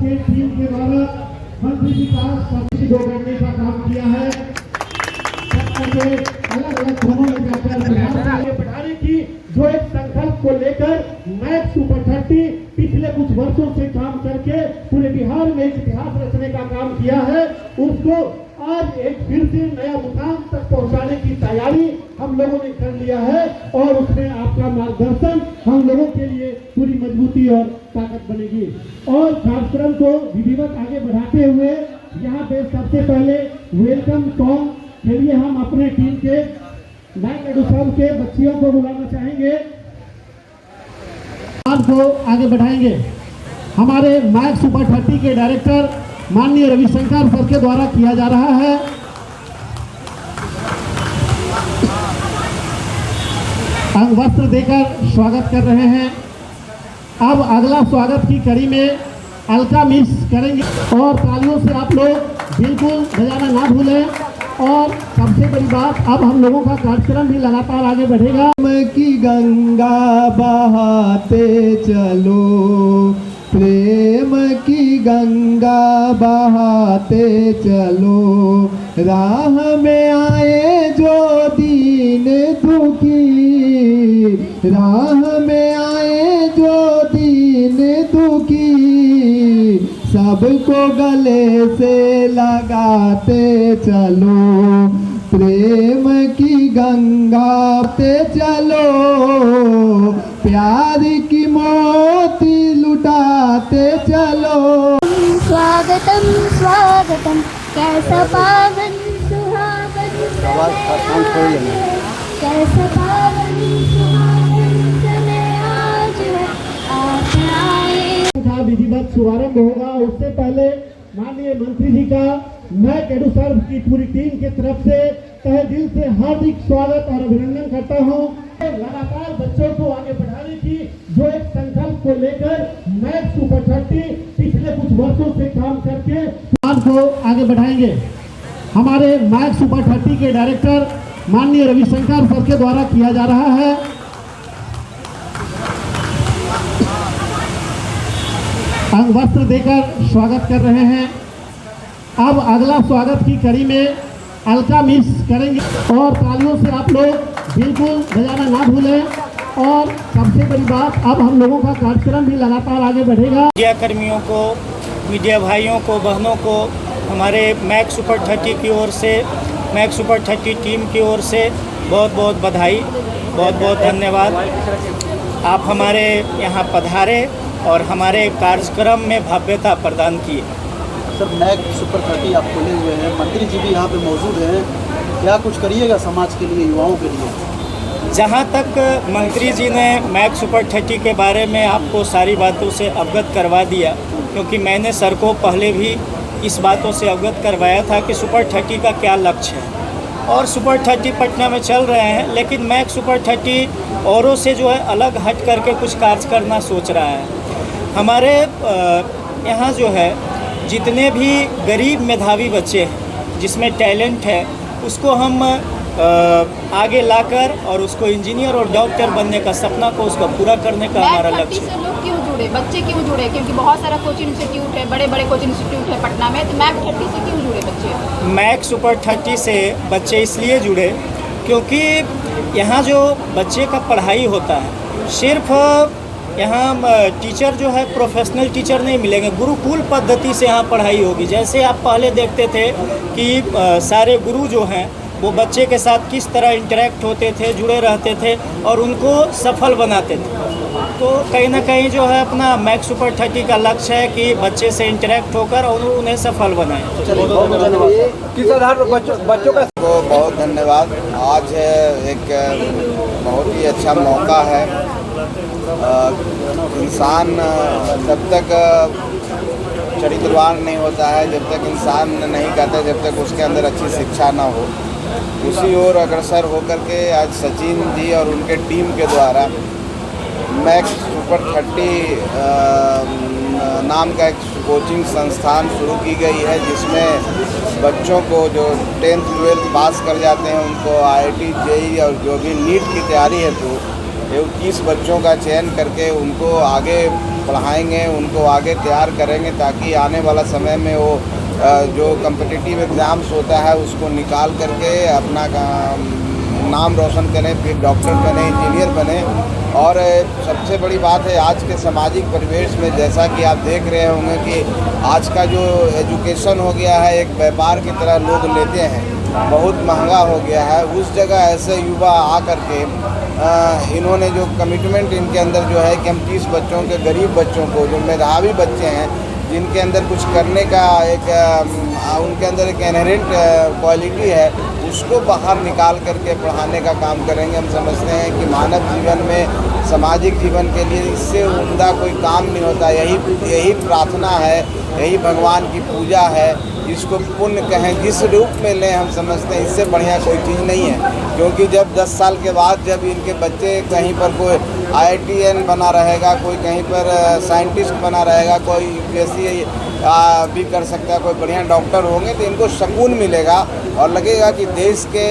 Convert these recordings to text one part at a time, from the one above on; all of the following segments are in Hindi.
के टीम के द्वारा मंत्री जी का सब्सिडी करने का काम किया है। अलग अलग धर्मों में जाकर बिहार आगे बढ़ाने की जो एक संकल्प को लेकर मैक्स सुपर 30 पिछले कुछ वर्षों से काम करके पूरे बिहार में एक इतिहास रचने का काम किया है, उसको आज एक फिर से नया मुकाम तक पहुंचाने की तैयारी हम लोगों ने कर लिया है और उसमें आपका मार्गदर्शन हम लोगों के लिए पूरी मजबूती और ताकत बनेगी। और कार्यक्रम को विधिवत आगे बढ़ाते हुए यहाँ पे सबसे पहले वेलकम सॉन्ग के लिए हम अपने टीम के मैक एडुसर्व के बच्चियों को बुलाना चाहेंगे, को आगे बढ़ाएंगे। हमारे मैक सुपर 30 के डायरेक्टर माननीय रविशंकर सर के द्वारा किया जा रहा है। वस्त्र देकर स्वागत कर रहे हैं। अब अगला स्वागत की कड़ी में अलका मिस करेंगे और तालियों से आप लोग बिल्कुल बजाना ना भूलें। और सबसे बड़ी बात, अब हम लोगों का कार्यक्रम भी लगातार आगे बढ़ेगा। की गंगा बहाते चलो, प्रेम की गंगा बहाते चलो, राह में आए जो दीन दुखी, राह में आए जो दीन दुखी, सबको गले से लगाते चलो, प्रेम की गंगा पे चलो, प्यार की मोती लुटाते चलो। स्वागतम स्वागतम कैसा पावन सुहावन समय, कैसा पावन सुहावन समय आज है, आप आए। विधिवत शुभारंभ होगा, उससे पहले माननीय मंत्री जी का मैक एडुसर्व की पूरी टीम की तरफ से तहे दिल से हार्दिक स्वागत और अभिनंदन करता हूं। लगातार बच्चों को आगे बढ़ाने की जो एक संकल्प को लेकर मैक सुपर 30 पिछले कुछ वर्षों से काम करके को आगे बढ़ाएंगे। हमारे मैक सुपर 30 के डायरेक्टर माननीय रविशंकर सर के द्वारा किया जा रहा है। वस्त्र देकर स्वागत कर रहे हैं। अब अगला स्वागत की कड़ी में अलका मिस करेंगे और तालियों से आप लोग बिल्कुल बजाना ना भूलें। और सबसे बड़ी बात, अब हम लोगों का कार्यक्रम भी लगातार आगे बढ़ेगा। मीडिया कर्मियों को, मीडिया भाइयों को, बहनों को हमारे मैक सुपर 30 की ओर से, मैक सुपर 30 टीम की ओर से बहुत बहुत बधाई, बहुत बहुत धन्यवाद। आप हमारे यहाँ पधारे और हमारे कार्यक्रम में भव्यता प्रदान की। सर, मैक सुपर 30 आप खोले हुए हैं, मंत्री जी भी यहाँ पे मौजूद हैं, क्या कुछ करिएगा समाज के लिए, युवाओं के लिए? जहाँ तक मंत्री जी ने मैक सुपर 30 के बारे में आपको सारी बातों से अवगत करवा दिया, क्योंकि मैंने सर को पहले भी इस बातों से अवगत करवाया था कि सुपर 30 का क्या लक्ष्य है। और सुपर 30 पटना में चल रहे हैं, लेकिन मैक सुपर 30 औरों से जो है अलग हट करके कुछ कार्य करना सोच रहा है। हमारे यहाँ जो है जितने भी गरीब मेधावी बच्चे हैं, जिसमें टैलेंट है, उसको हम आगे लाकर और उसको इंजीनियर और डॉक्टर बनने का सपना को उसका पूरा करने का हमारा लक्ष्य है। लोग क्यों जुड़े, बच्चे क्यों जुड़े? क्योंकि बहुत सारा कोचिंग इंस्टीट्यूट है, बड़े बड़े कोचिंग इंस्टीट्यूट है पटना में, तो मैक 30 से क्यों जुड़े बच्चे? मैक सुपर 30 से बच्चे इसलिए जुड़े क्योंकि यहाँ जो बच्चे का पढ़ाई होता है, सिर्फ यहाँ टीचर जो है प्रोफेशनल टीचर नहीं मिलेंगे, गुरुकुल पद्धति से यहाँ पढ़ाई होगी। जैसे आप पहले देखते थे कि सारे गुरु जो हैं वो बच्चे के साथ किस तरह इंटरेक्ट होते थे, जुड़े रहते थे और उनको सफल बनाते थे। तो कहीं ना कहीं जो है अपना मैक सुपर 30 का लक्ष्य है कि बच्चे से इंटरेक्ट होकर और उन्हें सफल बनाएं। किस आधार पर बच्चों का बहुत धन्यवाद। आज एक बहुत ही अच्छा मौका है। इंसान जब तक चरित्रवान नहीं होता है, जब तक इंसान नहीं कहता, जब तक उसके अंदर अच्छी शिक्षा ना हो, उसी ओर अग्रसर होकर के आज सचिन जी और उनके टीम के द्वारा मैक सुपर 30 नाम का एक कोचिंग संस्थान शुरू की गई है, जिसमें बच्चों को जो 10th 12th पास कर जाते हैं उनको IIT JEE और जो भी नीट की तैयारी है, तो 21 बच्चों का चयन करके उनको आगे पढ़ाएंगे, उनको आगे तैयार करेंगे ताकि आने वाला समय में वो जो कम्पिटिटिव एग्ज़ाम्स होता है उसको निकाल करके अपना नाम रोशन करें, फिर डॉक्टर बने, इंजीनियर बने। और सबसे बड़ी बात है आज के सामाजिक परिवेश में, जैसा कि आप देख रहे होंगे कि आज का जो एजुकेशन हो गया है एक व्यापार की तरह लोग लेते हैं, बहुत महंगा हो गया है। उस जगह ऐसे युवा आ करके इन्होंने जो कमिटमेंट इनके अंदर जो है कि हम 30 बच्चों के, गरीब बच्चों को, जो मेधावी बच्चे हैं जिनके अंदर कुछ करने का उनके अंदर एक इनहेरेंट क्वालिटी है, उसको बाहर निकाल करके पढ़ाने का काम करेंगे। हम समझते हैं कि मानव जीवन में, सामाजिक जीवन के लिए इससे उम्दा कोई काम नहीं होता। यही प्रार्थना है, यही भगवान की पूजा है, इसको पुण्य कहें, जिस रूप में लें हम समझते हैं इससे बढ़िया कोई चीज़ नहीं है। क्योंकि जब 10 साल के बाद जब इनके बच्चे कहीं पर कोई IITN बना रहेगा, कोई कहीं पर साइंटिस्ट बना रहेगा, कोई UPSC भी कर सकता है, कोई बढ़िया डॉक्टर होंगे, तो इनको सुकून मिलेगा और लगेगा कि देश के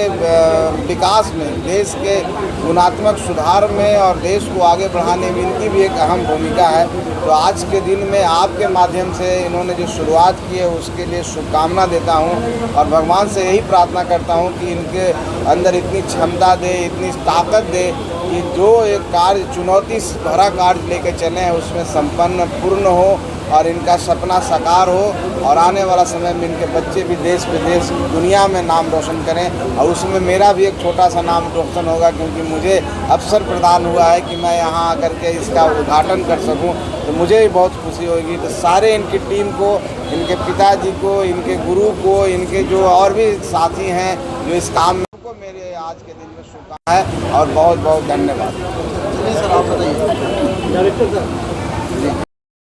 विकास में, देश के गुणात्मक सुधार में और देश को आगे बढ़ाने में इनकी भी एक अहम भूमिका है। तो आज के दिन में आपके माध्यम से इन्होंने जो शुरुआत की है उसके लिए शुभकामना देता हूं और भगवान से यही प्रार्थना करता हूं कि इनके अंदर इतनी क्षमता दे, इतनी ताकत दे कि जो एक कार्य, चुनौती भरा कार्य लेकर चले हैं उसमें संपन्न पूर्ण हो और इनका सपना साकार हो और आने वाला समय में इनके बच्चे भी देश विदेश दुनिया में नाम रोशन करें। और उसमें मेरा भी एक छोटा सा नाम रोशन होगा, क्योंकि मुझे अवसर प्रदान हुआ है कि मैं यहाँ आकर के इसका उद्घाटन कर सकूँ, तो मुझे भी बहुत खुशी होगी। तो सारे इनकी टीम को, इनके पिताजी को, इनके गुरु को, इनके जो और भी साथी हैं जो इस काम में, उनको मेरे आज के दिन में शुभकामनाएं है और बहुत बहुत धन्यवाद। चलिए सर, आप बताइए। डायरेक्टर साहब,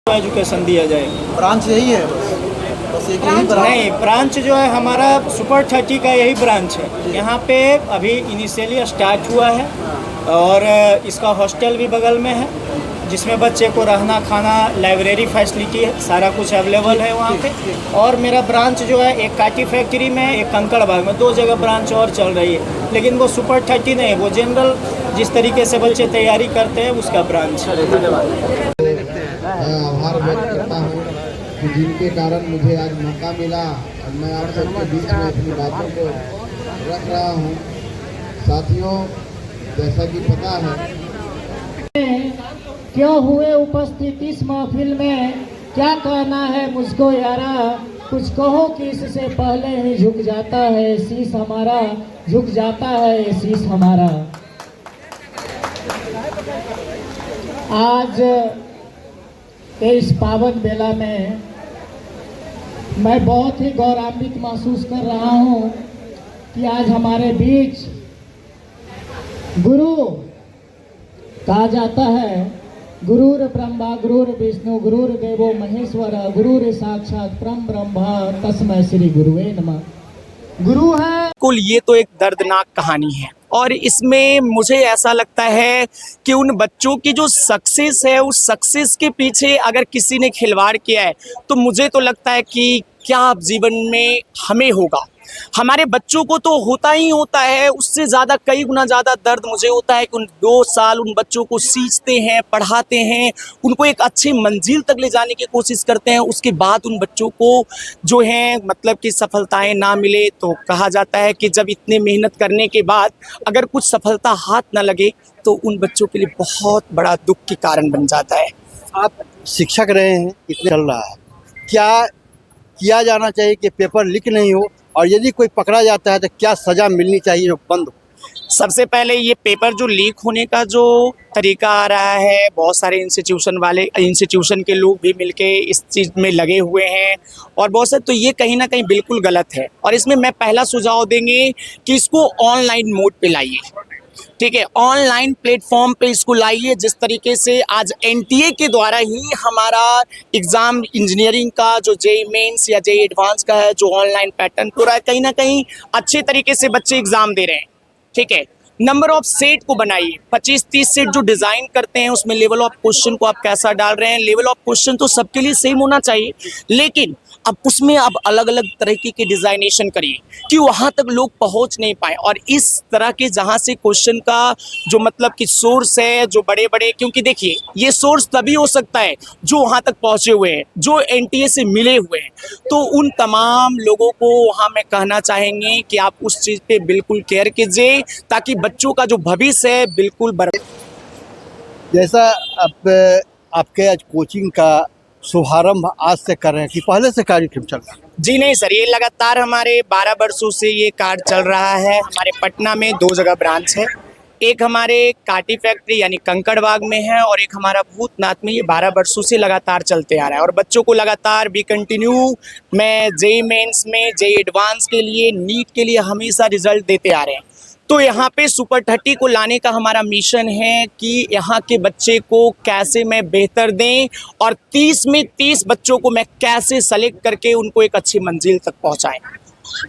एजुकेशन दिया जाए। ब्रांच यही है बस एक यही ब्रांच? नहीं, ब्रांच जो है हमारा सुपर 30 का यही ब्रांच है। यहाँ पे अभी इनिशियली स्टार्ट हुआ है और इसका हॉस्टल भी बगल में है, जिसमें बच्चे को रहना, खाना, लाइब्रेरी फैसिलिटी है, सारा कुछ अवेलेबल है वहाँ पे। और मेरा ब्रांच जो है एक काटी फैक्ट्री में, एक कंकड़ बाग में, 2 जगह ब्रांच और चल रही है। लेकिन वो सुपर 30 नहीं, वो जनरल जिस तरीके से बच्चे तैयारी करते हैं उसका ब्रांच है। आभार व्यक्त करता हूँ कि जिनके कारण मुझे आज मौका मिला और मैं आप सबके बीच में अपनी बातों को रख रहा हूँ। साथियों, जैसा कि पता है क्यों हुए उपस्थित इस महफिल में, क्या कहना है मुझको यारा, कुछ कहो कि इससे पहले ही झुक जाता है शीश हमारा, झुक जाता है शीश हमारा। आज इस पावन बेला में मैं बहुत ही गौरवान्वित महसूस कर रहा हूँ कि आज हमारे बीच गुरु कहा जाता है, गुरुर ब्रह्मा गुरुर विष्णु गुरुर देवो महेश्वर गुरुर साक्षात परम ब्रह्म तस्मै श्री गुरुवे नमः। गुरु है। बिल्कुल, ये तो एक दर्दनाक कहानी है और इसमें मुझे ऐसा लगता है कि उन बच्चों की जो सक्सेस है, उस सक्सेस के पीछे अगर किसी ने खिलवाड़ किया है तो मुझे तो लगता है कि क्या जीवन में हमें होगा। हमारे बच्चों को तो होता ही होता है, उससे ज़्यादा कई गुना ज़्यादा दर्द मुझे होता है कि उन 2 साल उन बच्चों को सींचते हैं, पढ़ाते हैं, उनको एक अच्छी मंजिल तक ले जाने की कोशिश करते हैं। उसके बाद उन बच्चों को जो है मतलब कि सफलताएं ना मिले तो कहा जाता है कि जब इतने मेहनत करने के बाद अगर कुछ सफलता हाथ ना लगे तो उन बच्चों के लिए बहुत बड़ा दुख के कारण बन जाता है। आप शिक्षक रहे हैं, इतने चल रहा है, क्या किया जाना चाहिए कि पेपर लीक नहीं हो, और यदि कोई पकड़ा जाता है तो क्या सज़ा मिलनी चाहिए जो बंद हो? सबसे पहले ये पेपर जो लीक होने का जो तरीका आ रहा है, बहुत सारे इंस्टीट्यूशन के लोग भी मिलके इस चीज़ में लगे हुए हैं और बहुत सारे, तो ये कहीं ना कहीं बिल्कुल गलत है। और इसमें मैं पहला सुझाव देंगे कि इसको ऑनलाइन मोड पे लाइए, ठीक है, ऑनलाइन प्लेटफॉर्म पे इसको लाइए। जिस तरीके से आज NTA के द्वारा ही हमारा एग्ज़ाम इंजीनियरिंग का जो JEE मेंस या JEE एडवांस का है, जो ऑनलाइन पैटर्न पूरा है, कहीं ना कहीं अच्छे तरीके से बच्चे एग्ज़ाम दे रहे हैं, ठीक है। नंबर ऑफ सेट को बनाइए, 25-30 सेट जो डिज़ाइन करते हैं उसमें लेवल ऑफ क्वेश्चन को आप कैसा डाल रहे हैं। लेवल ऑफ क्वेश्चन तो सबके लिए सेम होना चाहिए, लेकिन अब उसमें आप अलग अलग तरीके के डिज़ाइनेशन करिए कि वहाँ तक लोग पहुँच नहीं पाए। और इस तरह के जहाँ से क्वेश्चन का जो मतलब कि सोर्स है, जो बड़े बड़े, क्योंकि देखिए ये सोर्स तभी हो सकता है जो वहाँ तक पहुँचे हुए हैं, जो एनटीए से मिले हुए हैं। तो उन तमाम लोगों को वहाँ मैं कहना चाहेंगे कि आप उस चीज़ पे बिल्कुल केयर कीजिए ताकि बच्चों का जो भविष्य है बिल्कुल जैसा आपके आज कोचिंग का शुभारंभ आज से कर रहे हैं कि पहले से कार्यक्रम चल रहा है? जी नहीं सर, ये लगातार हमारे 12 वर्षों से ये कार्य चल रहा है। हमारे पटना में 2 जगह ब्रांच है, एक हमारे काटी फैक्ट्री यानी कंकड़बाग में है और एक हमारा भूतनाथ में। ये 12 वर्षों से लगातार चलते आ रहा है और बच्चों को लगातार भी कंटिन्यू में जेईई मेंस में, जेईई एडवांस के लिए, नीट के लिए हमेशा रिजल्ट देते आ रहे हैं। तो यहाँ पे सुपर 30 को लाने का हमारा मिशन है कि यहाँ के बच्चे को कैसे मैं बेहतर दें और 30 में 30 बच्चों को मैं कैसे सेलेक्ट करके उनको एक अच्छी मंजिल तक पहुँचाएं।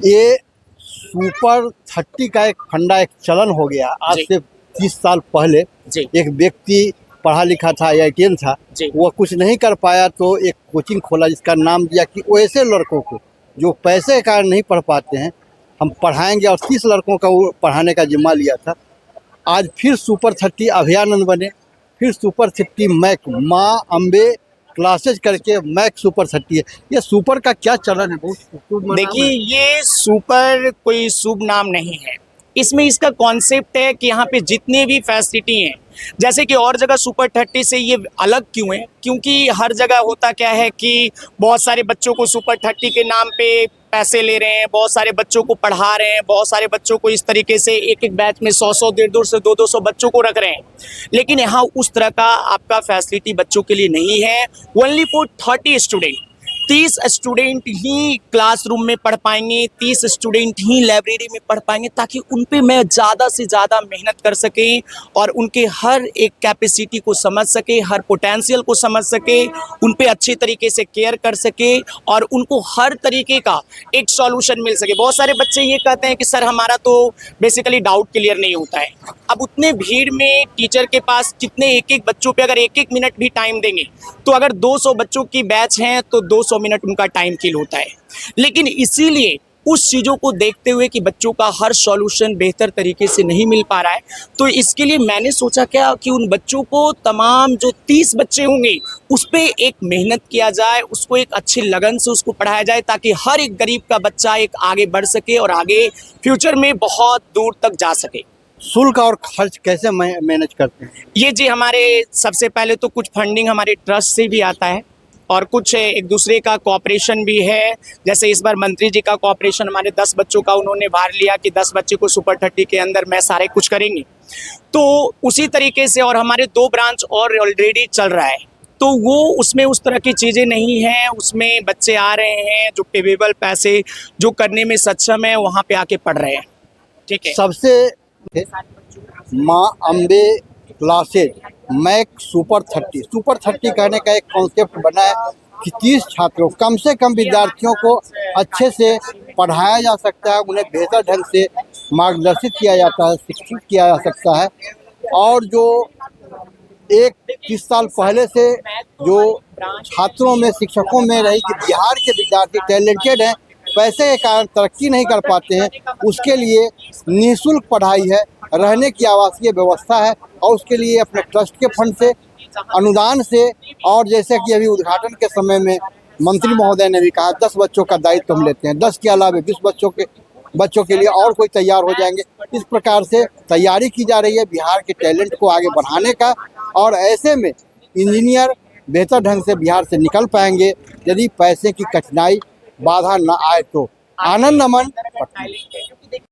ये सुपर 30 का एक फंडा, एक चलन हो गया। आज से 30 साल पहले जी। एक व्यक्ति पढ़ा लिखा था, IITian था, वो कुछ नहीं कर पाया तो एक कोचिंग खोला जिसका नाम दिया कि वैसे लड़कों को जो पैसे के कारण नहीं पढ़ पाते हैं हम पढ़ाएंगे, और 30 लड़कों का वो पढ़ाने का जिम्मा लिया था। आज फिर सुपर 30 अभयानंद बने, फिर सुपर 30 मैक, माँ अम्बे क्लासेज करके मैक सुपर 30 है। ये सुपर का क्या चलन है? बहुत देखिए ये सुपर कोई शुभ नाम नहीं है, इसमें इसका कॉन्सेप्ट है कि यहाँ पे जितने भी फैसिलिटी हैं, जैसे कि और जगह सुपर 30 से ये अलग क्यों है, क्योंकि हर जगह होता क्या है कि बहुत सारे बच्चों को सुपर 30 के नाम पे पैसे ले रहे हैं, बहुत सारे बच्चों को पढ़ा रहे हैं, बहुत सारे बच्चों को इस तरीके से एक एक बैच में 100-100, 150 से 200 बच्चों को रख रहे हैं। लेकिन यहाँ उस तरह का आपका फैसिलिटी बच्चों के लिए नहीं है। Only for 30 student, 30 student he classroom में पढ़ पाएंगे, 30 स्टूडेंट ही लाइब्रेरी में पढ़ पाएंगे, ताकि उन पे मैं ज़्यादा से ज़्यादा मेहनत कर सकें और उनके हर एक कैपेसिटी को समझ सके, हर पोटेंशियल को समझ सके, उन पे अच्छे तरीके से केयर कर सके और उनको हर तरीके का एक सॉल्यूशन मिल सके। बहुत सारे बच्चे ये कहते हैं कि सर हमारा तो बेसिकली डाउट क्लियर नहीं होता है। अब उतने भीड़ में टीचर के पास कितने एक एक बच्चों पे अगर एक एक मिनट भी टाइम देंगे तो अगर 200 बच्चों की बैच हैं तो 200 मिनट उनका टाइम किल होता है। लेकिन इसीलिए उस चीज़ों को देखते हुए कि बच्चों का हर सॉल्यूशन बेहतर तरीके से नहीं मिल पा रहा है, तो इसके लिए मैंने सोचा क्या कि उन बच्चों को तमाम जो 30 बच्चे होंगे उस पर एक मेहनत किया जाए, उसको एक अच्छी लगन से उसको पढ़ाया जाए, ताकि हर एक गरीब का बच्चा एक आगे बढ़ सके और आगे फ्यूचर में बहुत दूर तक जा सके। शुल्क और खर्च कैसे मैनेज करते हैं? ये जी हमारे सबसे पहले तो कुछ फंडिंग हमारे ट्रस्ट से भी आता है और कुछ एक दूसरे का कोऑपरेशन भी है। जैसे इस बार मंत्री जी का कोऑपरेशन, हमारे 10 बच्चों का उन्होंने भार लिया कि 10 बच्चे को सुपर 30 के अंदर मैं सारे कुछ करेंगे, तो उसी तरीके से। और हमारे 2 ब्रांच और ऑलरेडी चल रहा है, तो वो उसमें उस तरह की चीज़ें नहीं हैं। उसमें बच्चे आ रहे हैं जो केपेबल, पैसे जो करने में सक्षम है वहाँ पे आके पढ़ रहे हैं। ठीक है। सबसे माँ अम्बे क्लासेज मैक सुपर 30, सुपर 30 कहने का एक कॉन्सेप्ट बना है कि 30 छात्रों, कम से कम विद्यार्थियों को अच्छे से पढ़ाया जा सकता है, उन्हें बेहतर ढंग से मार्गदर्शित किया जाता है, शिक्षित किया जा सकता है। और जो 30 साल पहले से जो छात्रों में, शिक्षकों में रही कि बिहार के विद्यार्थी टैलेंटेड हैं, पैसे के कारण तरक्की नहीं कर पाते हैं, उसके लिए निःशुल्क पढ़ाई है, रहने की आवासीय व्यवस्था है और उसके लिए अपने ट्रस्ट के फंड से, अनुदान से, और जैसे कि अभी उद्घाटन के समय में मंत्री महोदय ने भी कहा 10 बच्चों का दायित्व हम लेते हैं, 10 के अलावा 20 बच्चों के लिए और कोई तैयार हो जाएंगे। इस प्रकार से तैयारी की जा रही है बिहार के टैलेंट को आगे बढ़ाने का, और ऐसे में इंजीनियर बेहतर ढंग से बिहार से निकल पाएंगे यदि पैसे की कठिनाई बाधा न आए तो। आनंद अमन।